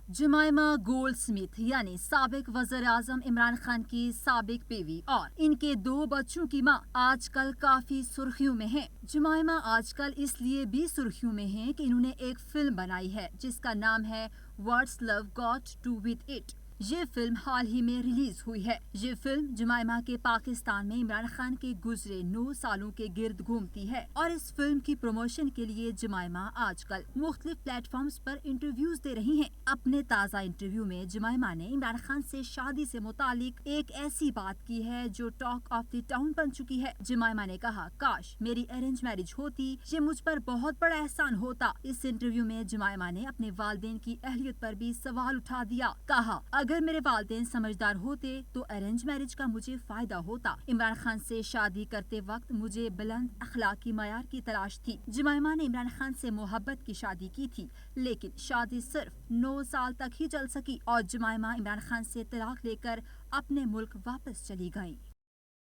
जमाइमा Goldsmith यानी साबिक वज़ीर आज़म इमरान खान की साबिक बीवी और इनके 2 बच्चों की मां आजकल काफी सुर्खियों में हैं। जमाइमा आजकल इसलिए भी सुर्खियों में हैं कि इन्होंने एक फिल्म बनाई है जिसका नाम है what's love got to with it. ये फिल्म हाल ही में रिलीज हुई है। ये फिल्म जमाइमा के पाकिस्तान में इमरान खान के गुजरे 9 सालों के गिर्द घूमती है और इस फिल्म की प्रमोशन के लिए जमाइमा आजकल मुख्तलिफ प्लेटफॉर्म्स पर इंटरव्यूज दे रही हैं। अपने ताज़ा इंटरव्यू में जमाइमा ने इमरान खान से शादी से मुतालिक एक ऐसी बात की है जो टॉक ऑफ द टाउन बन चुकी है। जमाइमा ने कहा, काश मेरी अरेंज मैरिज होती, ये मुझ पर बहुत बड़ा एहसान होता। इस इंटरव्यू में जमाइमा ने अपने वालिदैन की अहलियत पर भी सवाल उठा दिया। कहा, अगर मेरे वालिदैन समझदार होते तो अरेंज मैरिज का मुझे फायदा होता। इमरान खान से शादी करते वक्त मुझे बुलंद अखलाकी मयार की तलाश थी। जमाइमा ने इमरान खान से मोहब्बत की शादी की थी, लेकिन शादी सिर्फ 9 साल तक ही चल सकी और जमाइमा इमरान खान से तलाक लेकर अपने मुल्क वापस चली गईं।